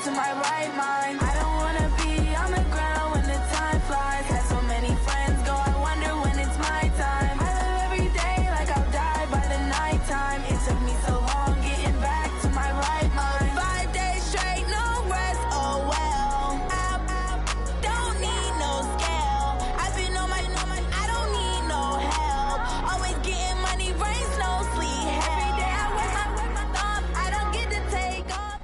to my right mind. I don't wanna be on the ground when the time flies. Had so many friends go, I wonder when it's my time. I live every day like I'll die by the nighttime. It took me so long getting back to my right mind. 5 days straight, no rest, oh well. I don't need no scale. I've been on my, I don't need no help. Always getting money, rains, no sleep. Every day I work my thumb, I don't get to take off.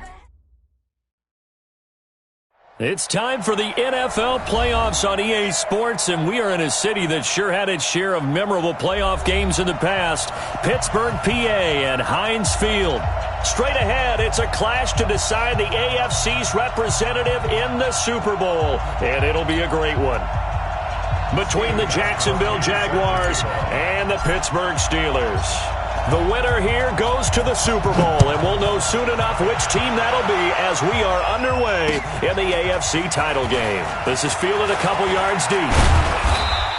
It's time for the NFL playoffs on EA Sports, and we are in a city that sure had its share of memorable playoff games in the past. Pittsburgh, PA at Heinz Field. Straight ahead, it's a clash to decide the AFC's representative in the Super Bowl, and it'll be a great one. Between the Jacksonville Jaguars and the Pittsburgh Steelers. The winner here goes to the Super Bowl, and we'll know soon enough which team that'll be as we are underway in the AFC title game. This is fielded a couple yards deep.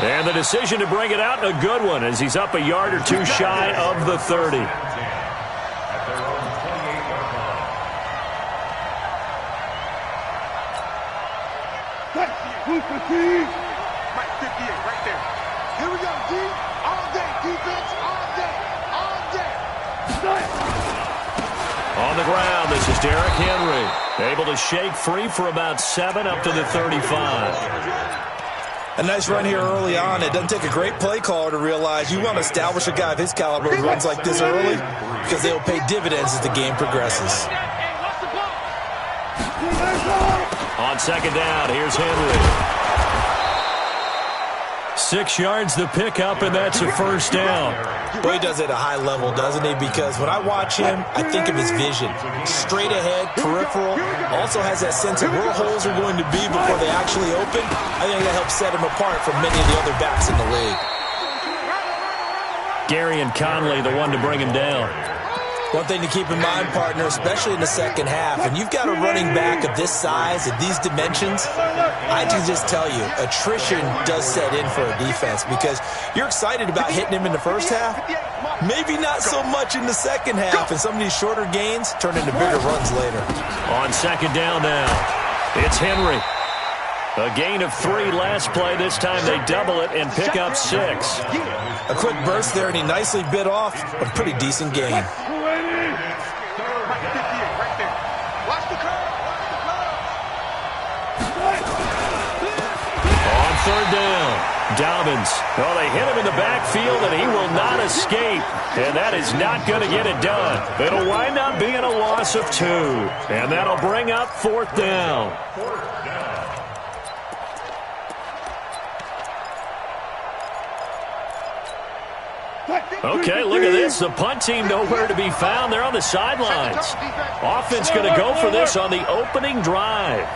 And the decision to bring it out, a good one, as he's up a yard or two shy of the 30. Mike 58 right there. Here we go, D. All day, defense, all day. On the ground, this is Derrick Henry. Able to shake free for about 7 up to the 35. A nice run here early on. It doesn't take a great play caller to realize you want to establish a guy of his caliber who runs like this early because they'll pay dividends as the game progresses. On second down, here's Henry. 6 yards the pickup, and that's a first down. Well, he does it at a high level, doesn't he? Because when I watch him, I think of his vision. Straight ahead, peripheral, also has that sense of where holes are going to be before they actually open. I think that helps set him apart from many of the other backs in the league. Gary and Conley, the one to bring him down. One thing to keep in mind, partner, especially in the second half, and you've got a running back of this size, of these dimensions, I can just tell you, attrition does set in for a defense because you're excited about hitting him in the first half, maybe not so much in the second half, and some of these shorter gains turn into bigger runs later. On second down now, it's Henry. A gain of 3 last play. This time they double it and pick up 6. A quick burst there, and he nicely bit off a pretty decent gain. Third down, Dobbins. Oh, they hit him in the backfield, and he will not escape. And that is not going to get it done. It'll wind up being a loss of 2. And that'll bring up 4th down. Okay, look at this. The punt team nowhere to be found. They're on the sidelines. Offense going to go for this on the opening drive.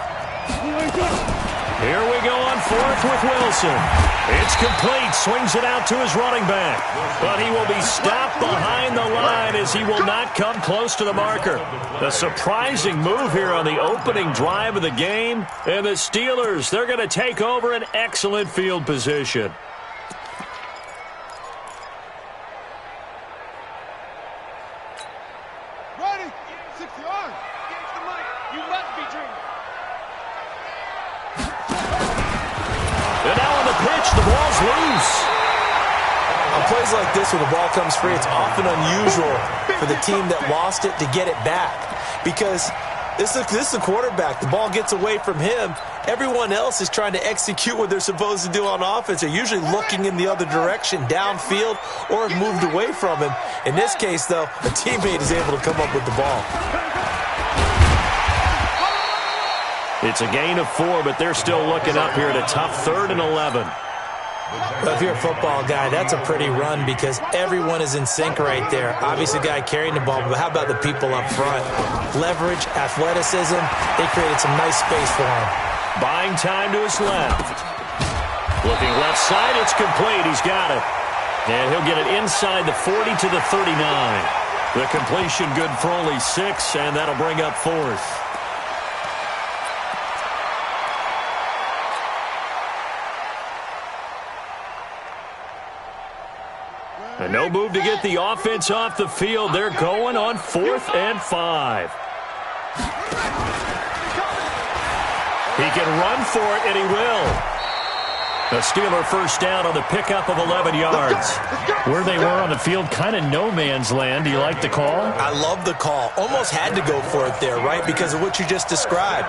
Here we go on 4th with Wilson. It's complete. Swings it out to his running back. But he will be stopped behind the line as he will not come close to the marker. A surprising move here on the opening drive of the game. And the Steelers, they're going to take over an excellent field position. Ready? 6 yards. Against the mic. You must be dreaming. And now on the pitch, the ball's loose. On plays like this where the ball comes free, it's often unusual for the team that lost it to get it back. Because this is the quarterback. The ball gets away from him. Everyone else is trying to execute what they're supposed to do on offense. They're usually looking in the other direction, downfield, or have moved away from him. In this case, though, a teammate is able to come up with the ball. It's a gain of 4, but they're still looking up here at a tough 3rd and 11. Well, if you're a football guy, that's a pretty run because everyone is in sync right there. Obviously, the guy carrying the ball, but how about the people up front? Leverage, athleticism, they created some nice space for him. Buying time to his left. Looking left side, it's complete. He's got it. And he'll get it inside the 40 to the 39. The completion good for only 6, and that'll bring up 4th. And no move to get the offense off the field. They're going on 4th and 5. He can run for it, and he will. The Steeler first down on the pickup of 11 yards. Where they were on the field, kind of no man's land. Do you like the call? I love the call. Almost had to go for it there, right, because of what you just described.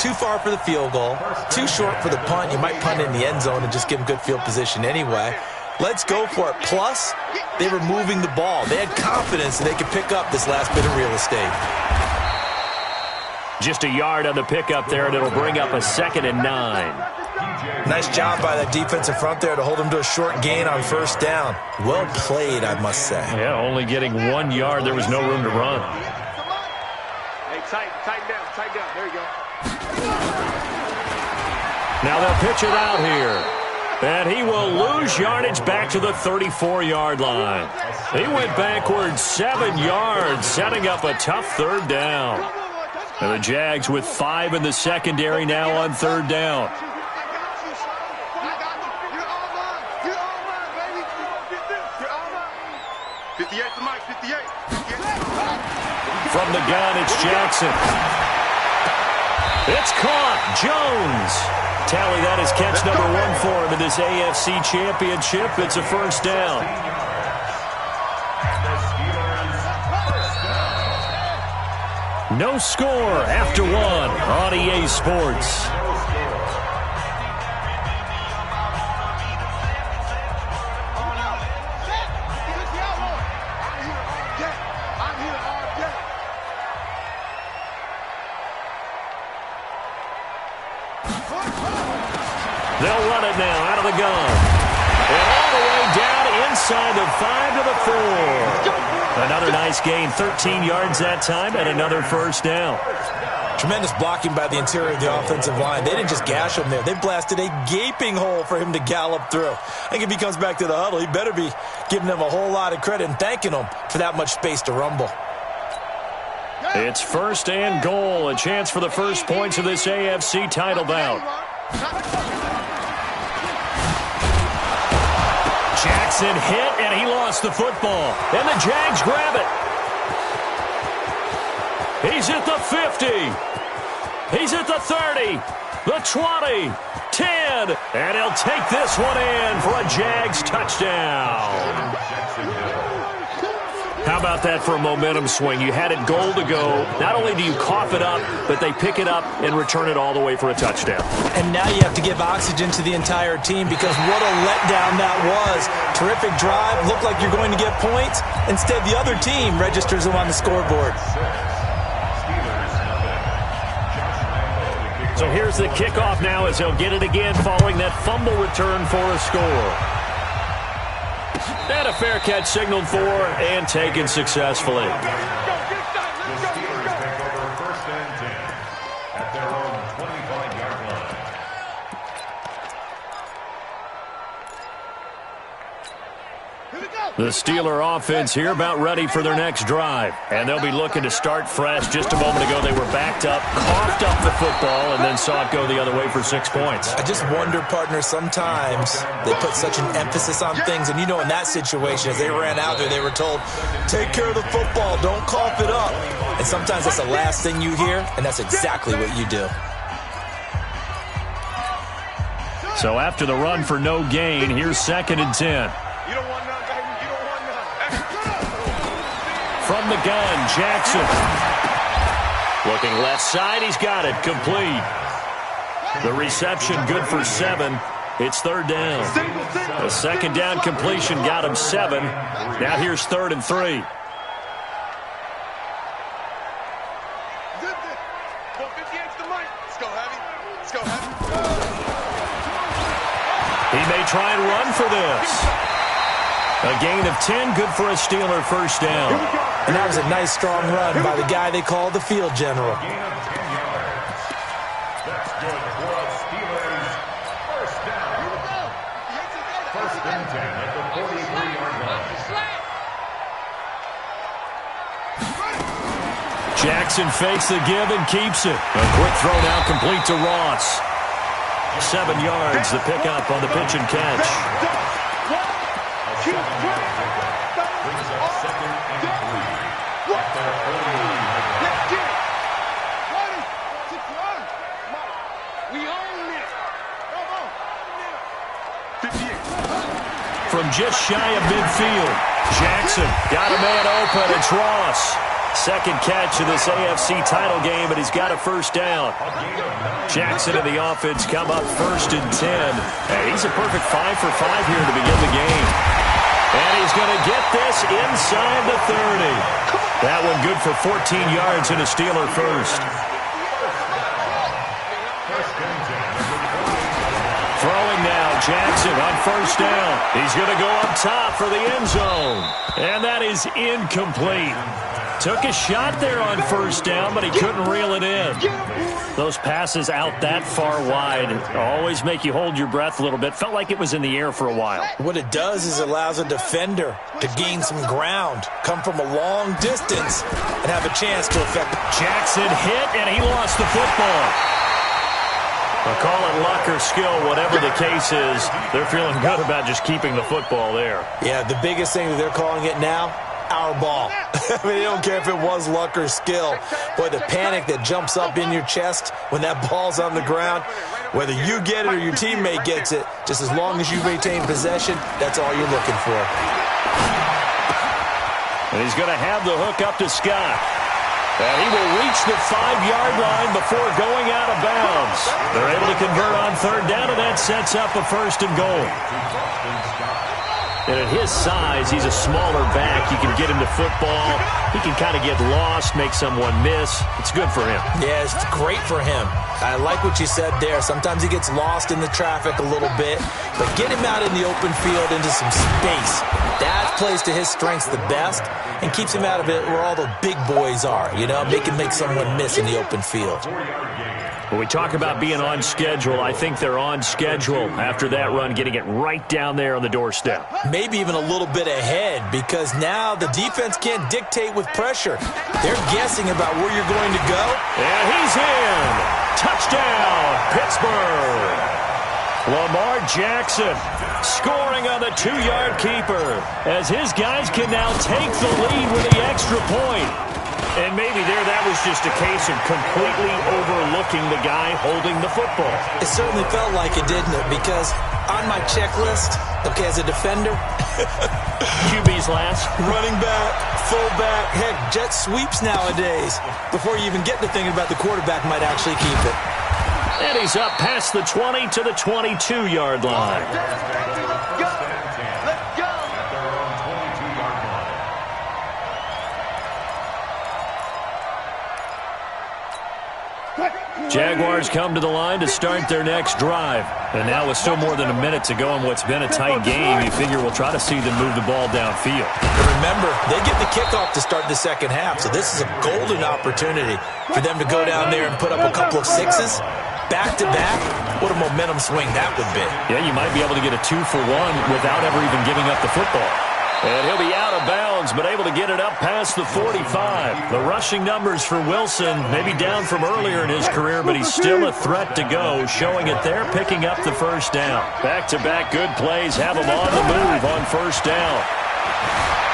Too far for the field goal, too short for the punt. You might punt in the end zone and just give them good field position anyway. Let's go for it. Plus, they were moving the ball. They had confidence that they could pick up this last bit of real estate. Just a yard on the pickup there, and it'll bring up a 2nd and 9. Nice job by that defensive front there to hold them to a short gain on first down. Well played, I must say. Yeah, only getting 1 yard. There was no room to run. Hey, tighten down. There you go. Now they'll pitch it out here. And he will lose yardage back to the 34-yard line. He went backwards 7 yards, setting up a tough 3rd down. And the Jags with 5 in the secondary now on 3rd down. From the gun, it's Jackson. It's caught. Jones. Tally that as catch number 1 for him in this AFC Championship. It's a first down. No score after 1 on EA Sports. They'll run it now out of the gun. And all the way down inside the 5 to the 4. Another nice gain, 13 yards that time, and another first down. Tremendous blocking by the interior of the offensive line. They didn't just gash him there. They blasted a gaping hole for him to gallop through. I think if he comes back to the huddle, he better be giving them a whole lot of credit and thanking them for that much space to rumble. It's 1st and goal, a chance for the first points of this AFC title bout. Jackson hit, and he lost the football. And the Jags grab it. He's at the 50. He's at the 30. The 20. 10. And he'll take this one in for a Jags touchdown. How about that for a momentum swing? You had it goal to go. Not only do you cough it up, but they pick it up and return it all the way for a touchdown. And now you have to give oxygen to the entire team because what a letdown that was. Terrific drive. Looked like you're going to get points. Instead, the other team registers them on the scoreboard. So here's the kickoff now as he'll get it again following that fumble return for a score. And a fair catch signaled for and taken successfully. The Steeler offense here about ready for their next drive. And they'll be looking to start fresh. Just a moment ago, they were backed up, coughed up the football, and then saw it go the other way for 6 points. I just wonder, partner, sometimes they put such an emphasis on things. And, you know, in that situation, as they ran out there, they were told, take care of the football, don't cough it up. And sometimes that's the last thing you hear, and that's exactly what you do. So after the run for no gain, here's 2nd and 10. From the gun, Jackson. Looking left side, he's got it. Complete. The reception good for 7. It's 3rd down. A 2nd down completion got him 7. Now here's 3rd and 3. He may try and run for this. A gain of 10, good for a Steeler first down. And that was a nice, strong run by the guy they call the field general. Jackson fakes the give and keeps it. A quick throw now complete to Ross. 7 yards, the pickup on the pitch and catch. from just shy of midfield. Jackson got a man open. It's Ross. Second catch of this AFC title game, and he's got a first down. Jackson and the offense come up 1st and 10. And he's a perfect 5 for 5 here to begin the game. And he's going to get this inside the 30. That one good for 14 yards and a Steeler first. Throwing now, Jackson on first down. He's going to go up top for the end zone. And that is incomplete. Took a shot there on first down, but he couldn't reel it in. Those passes out that far wide always make you hold your breath a little bit. Felt like it was in the air for a while. What it does is it allows a defender to gain some ground, come from a long distance, and have a chance to affect. Jackson hit, and he lost the football. I'll call it luck or skill, whatever the case is. They're feeling good about just keeping the football there. Yeah, the biggest thing that they're calling it now, our ball. I mean, they don't care if it was luck or skill. Boy, the panic that jumps up in your chest when that ball's on the ground, whether you get it or your teammate gets it, just as long as you maintain possession, that's all you're looking for. And he's going to have the hook up to Scott. And he will reach the 5-yard line before going out of bounds. They're able to convert on third down, and that sets up a 1st and goal. And at his size, he's a smaller back. You can get him to football. He can kind of get lost, make someone miss. It's good for him. Yeah, it's great for him. I like what you said there. Sometimes he gets lost in the traffic a little bit, but get him out in the open field into some space. That plays to his strengths the best and keeps him out of it where all the big boys are, you know, make someone miss in the open field. When we talk about being on schedule, I think they're on schedule after that run, getting it right down there on the doorstep. Maybe even a little bit ahead, because now the defense can't dictate with pressure. They're guessing about where you're going to go. And he's in. Touchdown, Pittsburgh. Lamar Jackson scoring on the 2-yard keeper as his guys can now take the lead with the extra point. And maybe that was just a case of completely overlooking the guy holding the football. It certainly felt like it, didn't it? Because on my checklist, okay, as a defender, QB's last, running back, fullback, heck, jet sweeps nowadays. Before you even get to thinking about the quarterback might actually keep it. And he's up past the 20 to the 22-yard line. Jaguars come to the line to start their next drive. And now with still more than a minute to go in what's been a tight game, you figure we'll try to see them move the ball downfield. And remember, they get the kickoff to start the second half, so this is a golden opportunity for them to go down there and put up a couple of sixes. Back-to-back, what a momentum swing that would be. Yeah, you might be able to get a 2-for-1 without ever even giving up the football. And he'll be out of bounds, but able to get it up past the 45. The rushing numbers for Wilson, maybe down from earlier in his career, but he's still a threat to go, showing it there, picking up the first down. Back-to-back good plays have him on the move on first down.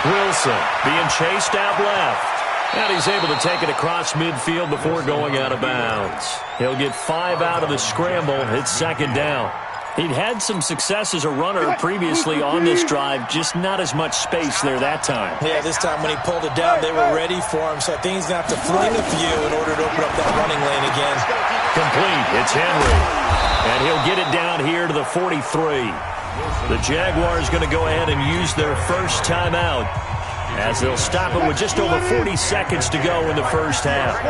Wilson being chased out left. And he's able to take it across midfield before going out of bounds. He'll get 5 out of the scramble. It's second down. He'd had some success as a runner previously on this drive, just not as much space there that time. Yeah, this time when he pulled it down, they were ready for him, so I think he's going to have to fling a few in order to open up that running lane again. Complete. It's Henry. And he'll get it down here to the 43. The Jaguars going to go ahead and use their first timeout, as they'll stop it with just over 40 seconds to go in the first half.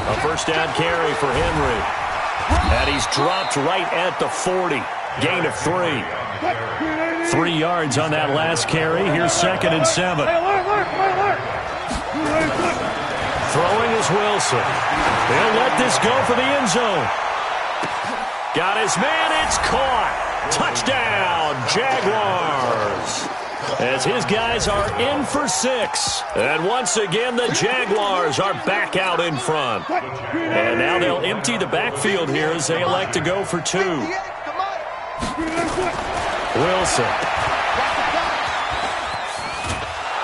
A first down carry for Henry. And he's dropped right at the 40. Gain of 3. 3 yards on that last carry. Here's 2nd and 7. Throwing is Wilson. They'll let this go for the end zone. Got his man. It's caught. Touchdown, Jaguars. As his guys are in for 6. And once again, the Jaguars are back out in front. And now they'll empty the backfield here as they elect to go for 2. Wilson.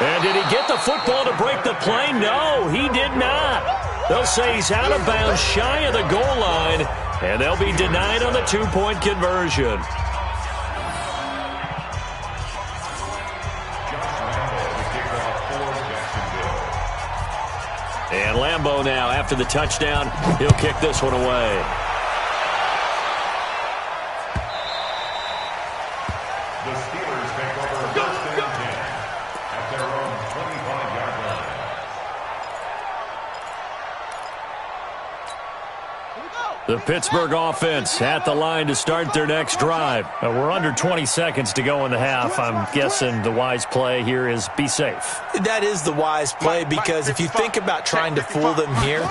And did he get the football to break the play? No, he did not. They'll say he's out of bounds shy of the goal line, and they'll be denied on the 2-point conversion. And Lambeau now, after the touchdown, he'll kick this one away. The Steelers take over first and 10 at their own 25-yard line. The Pittsburgh offense at the line to start their next drive. We're under 20 seconds to go in the half. I'm guessing the wise play here is be safe. That is the wise play, because if you think about trying to fool them here,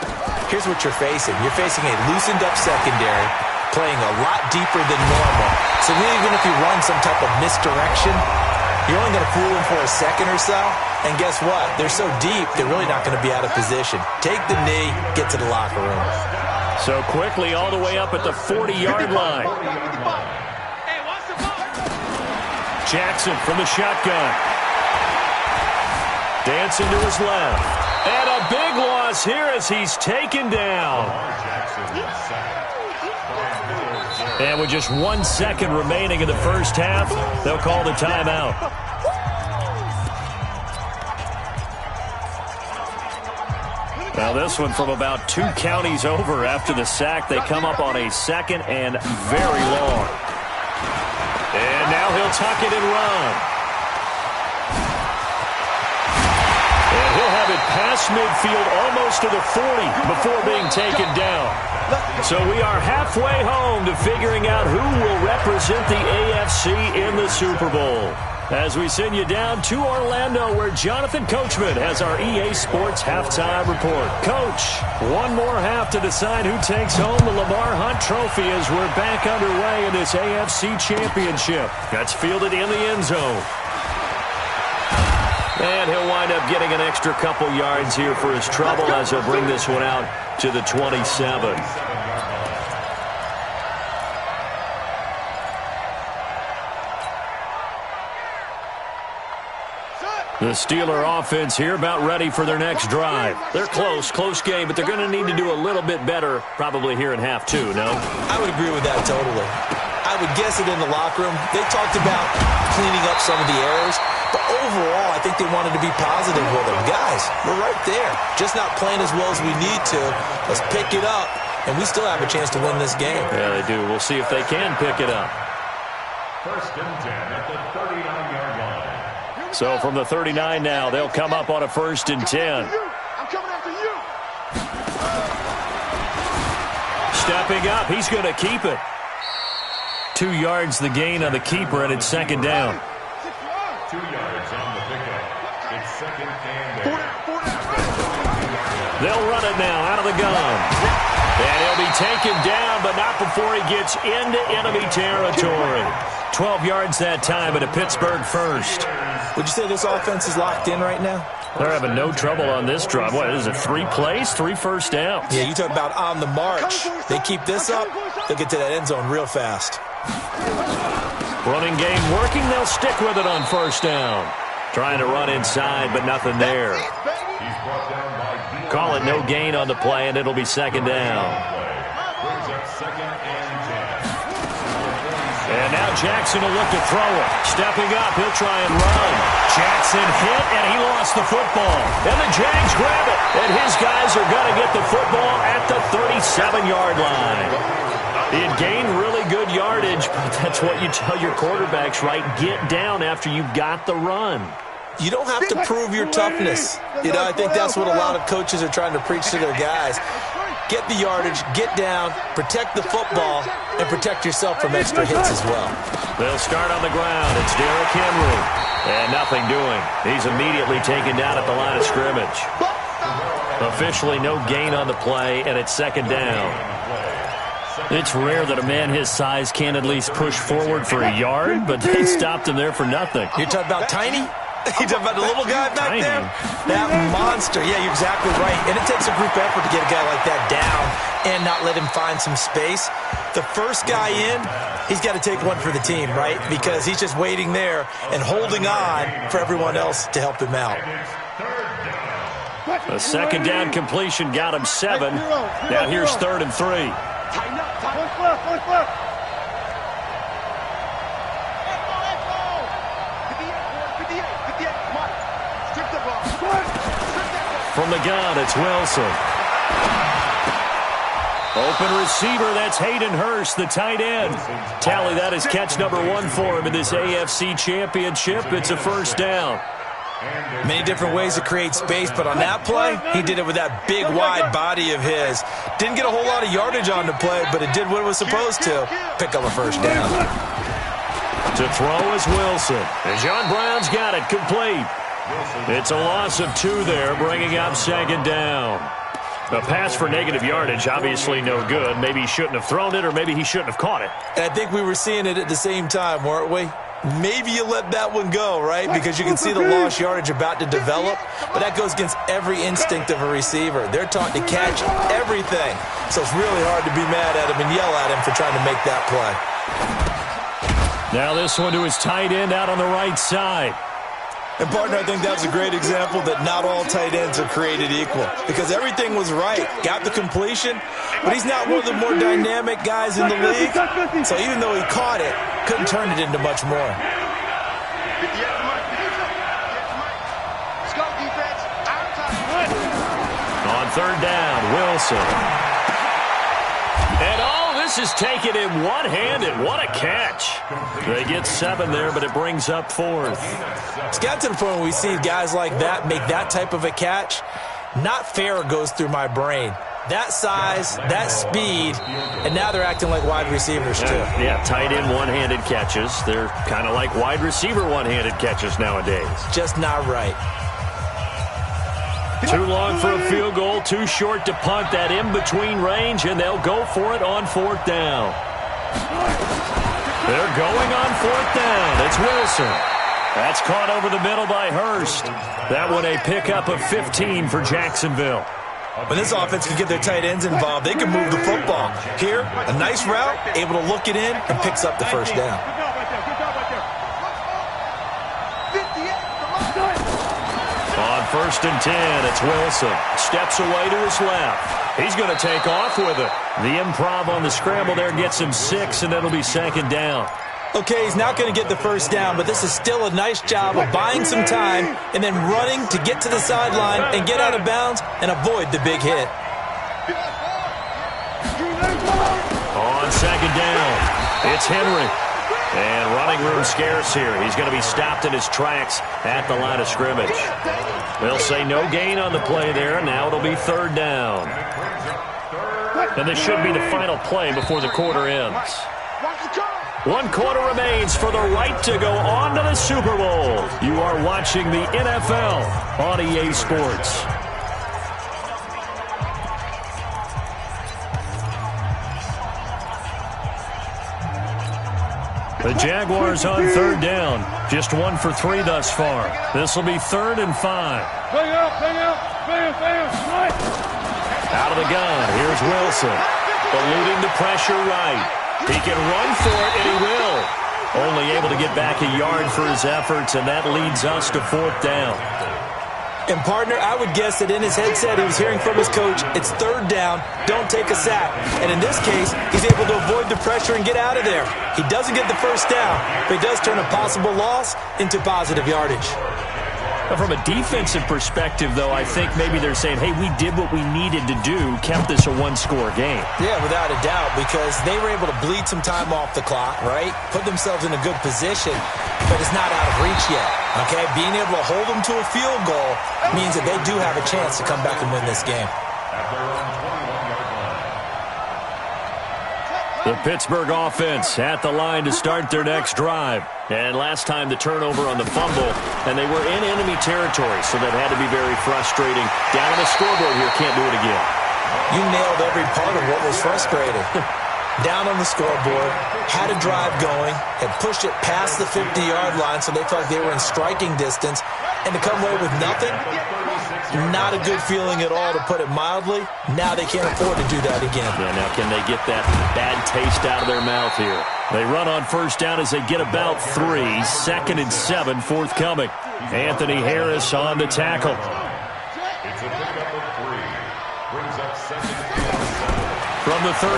here's what you're facing. You're facing a loosened up secondary, playing a lot deeper than normal. So really, even if you run some type of misdirection, you're only going to fool them for a second or so. And guess what? They're so deep, they're really not going to be out of position. Take the knee, get to the locker room. So quickly all the way up at the 40-yard line. Jackson from the shotgun. Dancing to his left. And a big loss here as he's taken down. And with just 1 second remaining in the first half, they'll call the timeout. Now this one from about 2 counties over after the sack. They come up on a second and very long. And now he'll tuck it and run. And he'll have it past midfield almost to the 40 before being taken down. So we are halfway home to figuring out who will represent the AFC in the Super Bowl. As we send you down to Orlando, where Jonathan Coachman has our EA Sports halftime report. Coach, one more half to decide who takes home the Lamar Hunt Trophy as we're back underway in this AFC Championship. That's fielded in the end zone. And he'll wind up getting an extra couple yards here for his trouble as he'll bring this one out to the 27. The Steeler offense here about ready for their next drive. They're close game, but they're going to need to do a little bit better probably here in half two, no? I would agree with that totally. I would guess it in the locker room. They talked about cleaning up some of the errors, but overall, I think they wanted to be positive with them. Guys, we're right there. Just not playing as well as we need to. Let's pick it up, and we still have a chance to win this game. Yeah, they do. We'll see if they can pick it up. First and 10 at the 39-yard line. So from the 39 now, they'll come up on a first and 10. I'm coming after you. Stepping up, he's going to keep it. 2 yards the gain on the keeper, and it's second down. 2 yards on the pickup. It's second and 8. They'll run it now out of the gun. And he'll be taken down, but not before he gets into enemy territory. 12 yards that time, and a Pittsburgh first. Would you say this offense is locked in right now? They're having no trouble on this drive. What is it, 3 plays, 3 first downs? Yeah, you talk about on the march. They keep this up, they'll get to that end zone real fast. Running game working, they'll stick with it on first down. Trying to run inside, but nothing there. He's brought down by Call it no gain on the play, and it'll be second down. brings up second and 10. And now Jackson will look to throw it. Stepping up, he'll try and run. Jackson hit, and he lost the football. And the Jags grab it. And his guys are going to get the football at the 37-yard line. It gained really good yardage, but that's what you tell your quarterbacks, right? Get down after you've got the run. You don't have to prove your toughness. You know, I think that's what a lot of coaches are trying to preach to their guys. Get the yardage, get down, protect the football, and protect yourself from extra hits as well. They'll start on the ground. It's Derrick Henry. And nothing doing. He's immediately taken down at the line of scrimmage. Officially no gain on the play, and it's second down. It's rare that a man his size can at least push forward for a yard, but they stopped him there for nothing. You're talking about tiny? You talking about the little guy back Tiny. there? That monster. Yeah, you're exactly right. And it takes a group effort to get a guy like that down and not let him find some space. The first guy in, he's got to take one for the team, right? Because he's just waiting there and holding on for everyone else to help him out. A second down completion got him 7. Now here's 3rd and 3. Tighten up. One left. From the gun, it's Wilson. Open receiver, that's Hayden Hurst, the tight end. Tally, that is catch number 1 for him in this AFC Championship. It's a first down. Many different ways to create space, but on that play, he did it with that big, wide body of his. Didn't get a whole lot of yardage on the play, but it did what it was supposed to. Pick up a first down. To throw is Wilson. And John Brown's got it, complete. It's a loss of 2 there, bringing up second down. A pass for negative yardage, obviously no good. Maybe he shouldn't have thrown it, or maybe he shouldn't have caught it. And I think we were seeing it at the same time, weren't we? Maybe you let that one go, right? Because you can see the lost yardage about to develop, but that goes against every instinct of a receiver. They're taught to catch everything, so it's really hard to be mad at him and yell at him for trying to make that play. Now this one to his tight end out on the right side. And, partner, I think that's a great example that not all tight ends are created equal because everything was right. Got the completion, but he's not one of the more dynamic guys in the league. So even though he caught it, couldn't turn it into much more. On third down, Wilson. And this is taken in one-handed. What a catch. They get 7 there, but it brings up 4th. It's got to the point where we see guys like that make that type of a catch. Not fair goes through my brain. That size, that speed, and now they're acting like wide receivers too. Yeah, tight end one-handed catches. They're kind of like wide receiver one-handed catches nowadays. Just not right. Too long for a field goal, too short to punt. That in-between range, and they'll go for it on 4th down. They're going on 4th down. It's Wilson. That's caught over the middle by Hurst. That one a pickup of 15 for Jacksonville. When this offense can get their tight ends involved, they can move the football. Here, a nice route, able to look it in, and picks up the first down. On 1st and 10, it's Wilson. Steps away to his left. He's going to take off with it. The improv on the scramble there gets him 6, and it'll be 2nd down. Okay, he's not going to get the first down, but this is still a nice job of buying some time and then running to get to the sideline and get out of bounds and avoid the big hit. On 2nd down, it's Henry. And running room scarce here. He's going to be stopped in his tracks at the line of scrimmage. They'll say no gain on the play there. Now it'll be 3rd down. And this should be the final play before the quarter ends. 1 quarter remains for the right to go on to the Super Bowl. You are watching the NFL on EA Sports. The Jaguars on 3rd down. Just 1 for 3 thus far. This will be 3rd and 5. Out of the gun, here's Wilson. Eluding the pressure right. He can run for it, and he will. Only able to get back a yard for his efforts, and that leads us to 4th down. And, partner, I would guess that in his headset he was hearing from his coach, it's 3rd down, don't take a sack. And in this case, he's able to avoid the pressure and get out of there. He doesn't get the first down, but he does turn a possible loss into positive yardage. From a defensive perspective, though, I think maybe they're saying, hey, we did what we needed to do, kept this a 1-score game. Yeah, without a doubt, because they were able to bleed some time off the clock, right? Put themselves in a good position, but it's not out of reach yet, okay? Being able to hold them to a field goal means that they do have a chance to come back and win this game. The Pittsburgh offense at the line to start their next drive. And last time the turnover on the fumble, and they were in enemy territory, so that had to be very frustrating. Down on the scoreboard here, can't do it again. You nailed every part of what was frustrating. Down on the scoreboard, had a drive going, had pushed it past the 50-yard line, so they felt like they were in striking distance, and to come away with nothing, not a good feeling at all, to put it mildly. Now they can't afford to do that again. Yeah, now can they get that bad taste out of their mouth here? They run on 1st down as they get about 3. 2nd and 7 forthcoming. Anthony Harris on the tackle. It's a pickup of 3. Brings up 2nd. From the 39,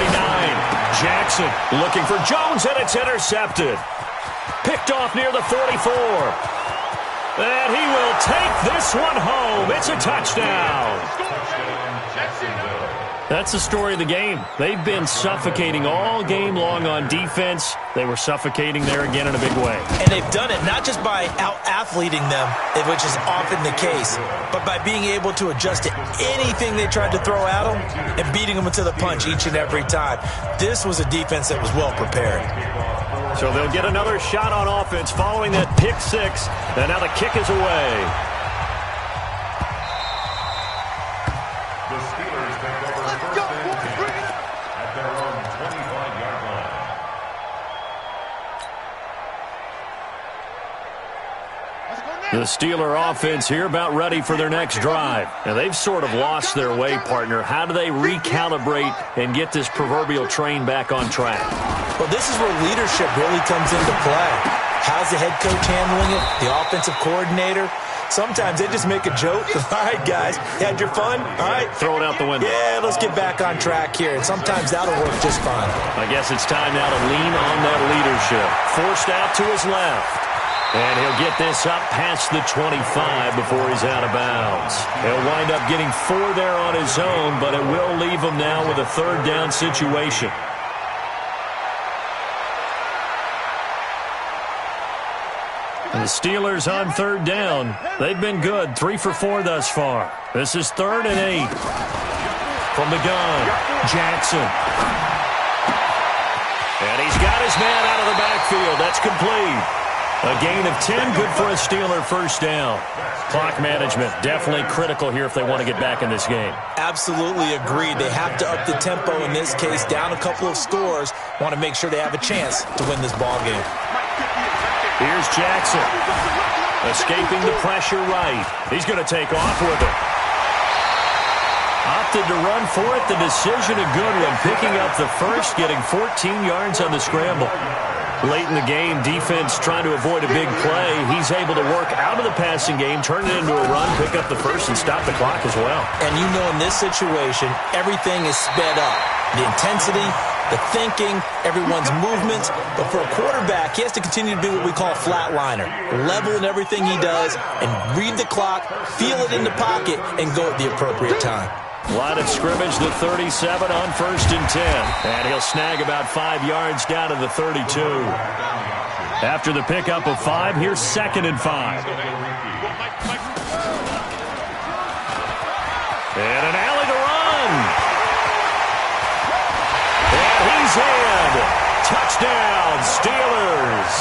Jackson looking for Jones, and it's intercepted. Picked off near the 44. And he will take this one home. It's a touchdown. That's the story of the game. They've been suffocating all game long on defense. They were suffocating there again in a big way. And they've done it not just by out-athleting them, which is often the case, but by being able to adjust to anything they tried to throw at them and beating them to the punch each and every time. This was a defense that was well prepared. So they'll get another shot on offense following that pick six. And now the kick is away. The Steelers take over first and 10 at their own 25-yard line. The Steeler offense here about ready for their next drive. And they've sort of lost their way, partner. How do they recalibrate and get this proverbial train back on track? Well, this is where leadership really comes into play. How's the head coach handling it? The offensive coordinator? Sometimes they just make a joke. All right, guys, you had your fun? All right. Throw it out the window. Yeah, let's get back on track here. And sometimes that'll work just fine. I guess it's time now to lean on that leadership. Forced out to his left. And he'll get this up past the 25 before he's out of bounds. He'll wind up getting 4 there on his own, but it will leave him now with a third down situation. And the Steelers on third down. They've been good, 3 for 4 thus far. This is 3rd and 8. From the gun, Jackson. And he's got his man out of the backfield. That's complete. A gain of 10, good for a Steeler first down. Clock management, definitely critical here if they want to get back in this game. Absolutely agreed. They have to up the tempo in this case, down a couple of scores. Want to make sure they have a chance to win this ball game. Here's Jackson. Escaping the pressure right. He's going to take off with it. Opted to run for it. The decision a good one. Picking up the first, getting 14 yards on the scramble. Late in the game, defense trying to avoid a big play. He's able to work out of the passing game, turn it into a run, pick up the first, and stop the clock as well. And you know in this situation, everything is sped up. The intensity, the thinking, everyone's movements. But for a quarterback, he has to continue to be what we call a flatliner. Level in everything he does and read the clock, feel it in the pocket, and go at the appropriate time. Line of scrimmage, the 37 on 1st and 10. And he'll snag about 5 yards down to the 32. After the pickup of 5, here's 2nd and 5. And an alley to run. And he's in. Touchdown, Steelers.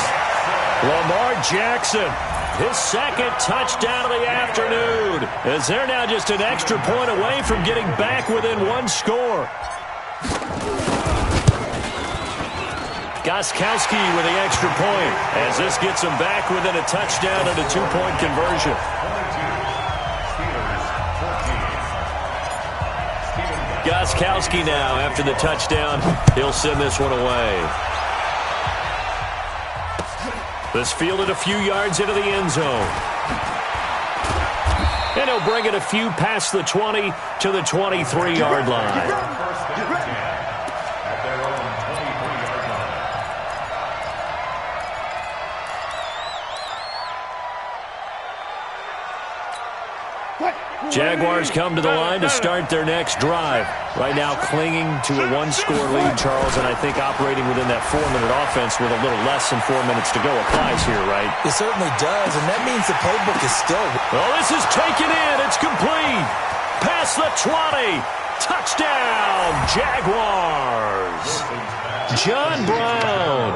Lamar Jackson. His 2nd touchdown of the afternoon, as they're now just an extra point away from getting back within 1 score. Gostkowski with the extra point, as this gets them back within a touchdown and a 2-point conversion. Gostkowski now, after the touchdown, he'll send this one away. This fielded a few yards into the end zone. And he'll bring it a few past the 20 to the 23-yard line. Jaguars come to the line to start their next drive. Right now clinging to a 1-score lead, Charles, and I think operating within that 4-minute offense with a little less than 4 minutes to go applies here, right? It certainly does, and that means the playbook is still... Oh, this is taken in. It's complete. Past the 20. Touchdown, Jaguars. John Brown,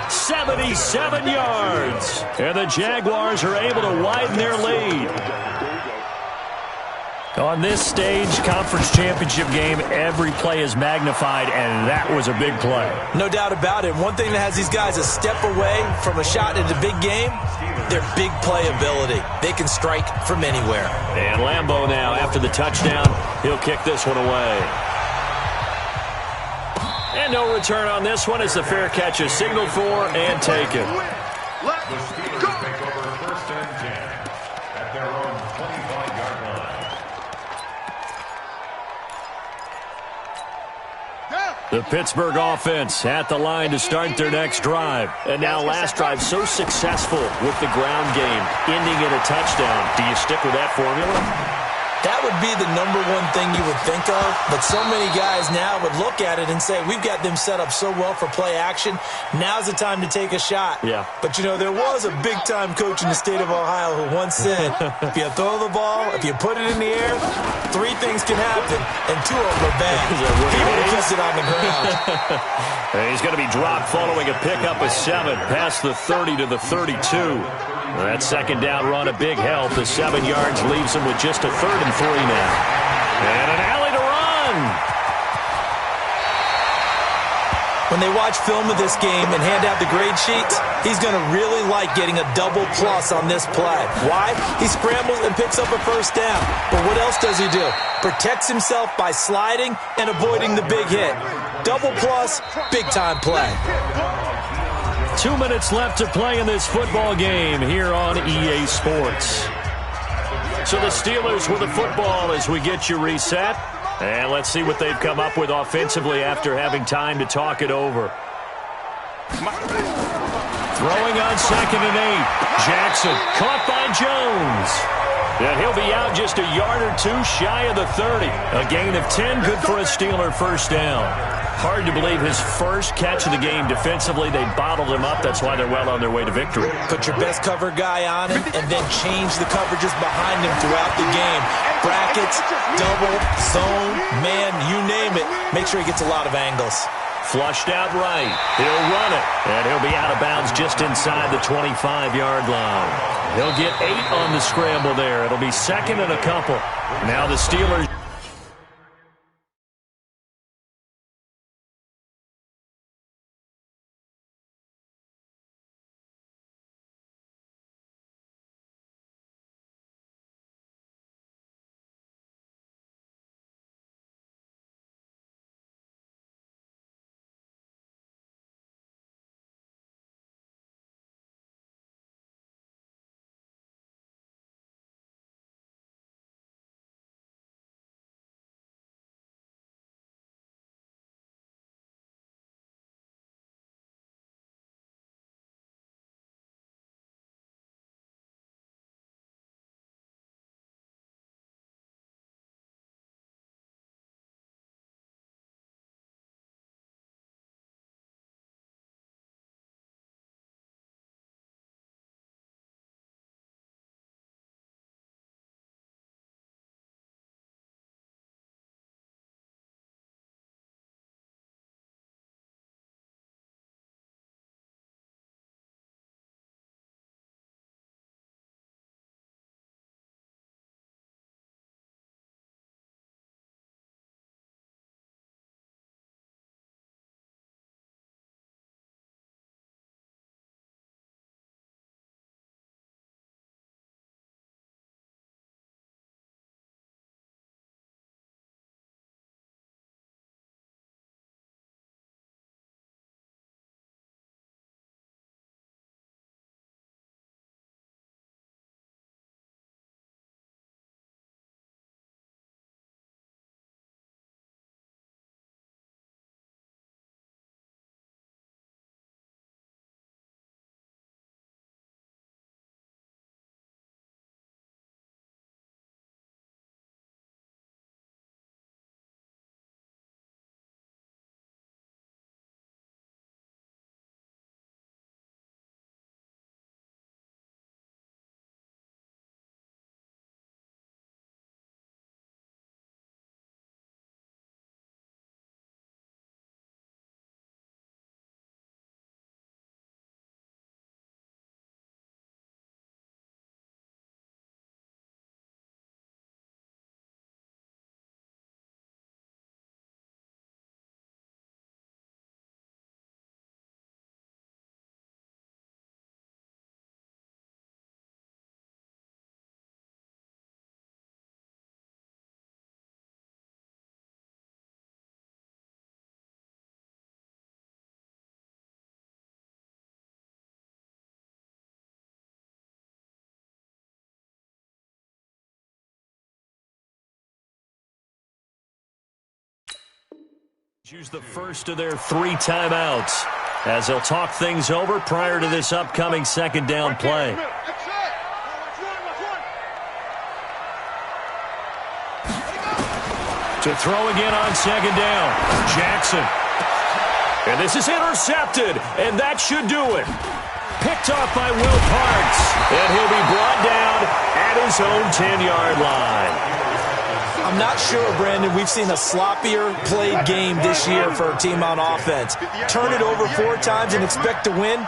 77 yards. And the Jaguars are able to widen their lead. On this stage, conference championship game, every play is magnified, and that was a big play. No doubt about it. One thing that has these guys a step away from a shot at a big game, their big play ability. They can strike from anywhere. And Lambeau now, after the touchdown, he'll kick this one away. And no return on this one as the fair catch is signaled for and taken. The Steelers take over 1st and 10 at their own 25-yard line. Down. The Pittsburgh offense at the line to start their next drive. And now last drive so successful with the ground game, ending in a touchdown. Do you stick with that formula? That would be the number one thing you would think of, but so many guys now would look at it and say, we've got them set up so well for play action, now's the time to take a shot. Yeah. But, you know, there was a big-time coach in the state of Ohio who once said, if you throw the ball, if you put it in the air, 3 things can happen, and 2 of them are bad. He would have kept it on the ground. He's going to be dropped following a pickup of 7 past the 30 to the 32. That second down run, a big help. The 7 yards leaves him with just a 3rd and 3 now. And an alley to run. When they watch film of this game and hand out the grade sheets, he's going to really like getting a double plus on this play. Why? He scrambles and picks up a 1st down. But what else does he do? Protects himself by sliding and avoiding the big hit. Double plus, big-time play. 2 minutes left to play in this football game here on EA Sports. So the Steelers with the football as we get you reset. And let's see what they've come up with offensively after having time to talk it over. Throwing on 2nd and 8. Jackson caught by Jones. And he'll be out just a yard or 2 shy of the 30. A gain of 10, good for a Steeler 1st down. Hard to believe his first catch of the game defensively. They bottled him up. That's why they're well on their way to victory. Put your best cover guy on him and then change the coverages behind him throughout the game. Brackets, double, zone, man, you name it. Make sure he gets a lot of angles. Flushed out right. He'll run it. And he'll be out of bounds just inside the 25-yard line. He'll get 8 on the scramble there. It'll be 2nd and a couple. Now the Steelers Use the first of their 3 timeouts as they'll talk things over prior to this upcoming second down play. To throw again on second down, Jackson. And this is intercepted, and that should do it. Picked off by Will Parks, and he'll be brought down at his own 10-yard line. I'm not sure, Brandon, we've seen a sloppier played game this year for a team on offense. Turn it over 4 times and expect to win?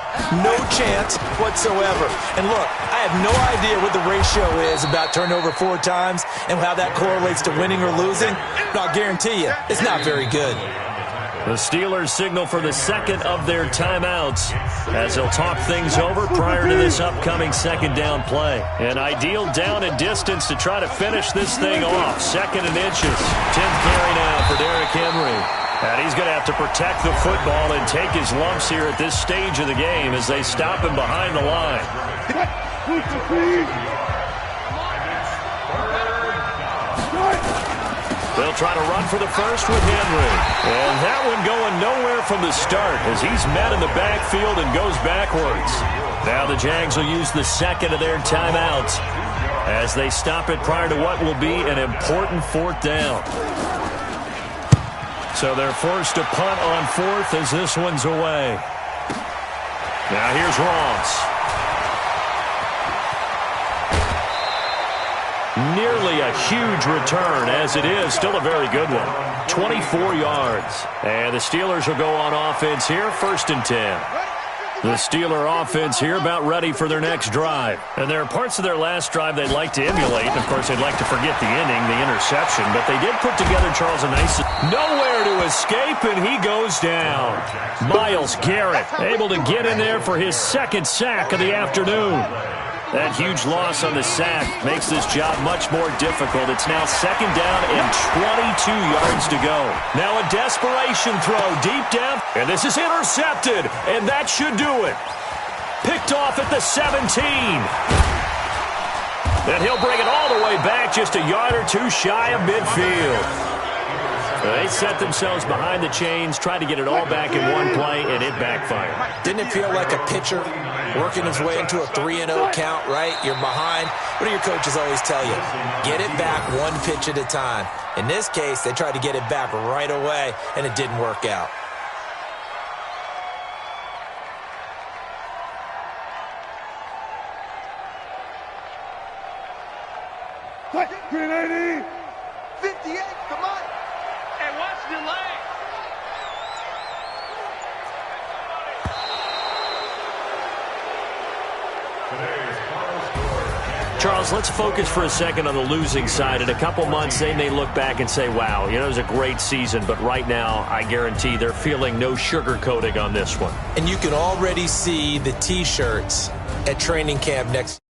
No chance whatsoever. And look, I have no idea what the ratio is about turnover 4 times and how that correlates to winning or losing, but I'll guarantee you, it's not very good. The Steelers signal for the second of their timeouts as they'll talk things over prior to this upcoming second down play. An ideal down and distance to try to finish this thing off. 2nd and inches. 10th carry now for Derrick Henry. And he's going to have to protect the football and take his lumps here at this stage of the game as they stop him behind the line. They'll try to run for the first with Henry. And that one going nowhere from the start as he's met in the backfield and goes backwards. Now the Jags will use the second of their timeouts as they stop it prior to what will be an important 4th down. So they're forced to punt on 4th as this one's away. Now here's Ross. Nearly a huge return, as it is still a very good one. 24 yards. And the Steelers will go on offense here, 1st and 10. The Steeler offense here about ready for their next drive. And there are parts of their last drive they'd like to emulate. Of course, they'd like to forget the inning, the interception. But they did put together, Charles, a nice... Nowhere to escape, and he goes down. Myles Garrett able to get in there for his 2nd sack of the afternoon. That huge loss on the sack makes this job much more difficult. It's now 2nd down and 22 yards to go. Now a desperation throw deep down. And this is intercepted. And that should do it. Picked off at the 17. And he'll bring it all the way back just a yard or 2 shy of midfield. They set themselves behind the chains, tried to get it all back in one play, and it backfired. Didn't it feel like a pitcher working his way into a 3-0 count, right? You're behind. What do your coaches always tell you? Get it back 1 pitch at a time. In this case, they tried to get it back right away, and it didn't work out. Green 80. 58, come on. And watch the leg. Charles, let's focus for a second on the losing side. In a couple months, they may look back and say, wow, it was a great season. But right now, I guarantee they're feeling no sugarcoating on this one. And you can already see the T-shirts at training camp next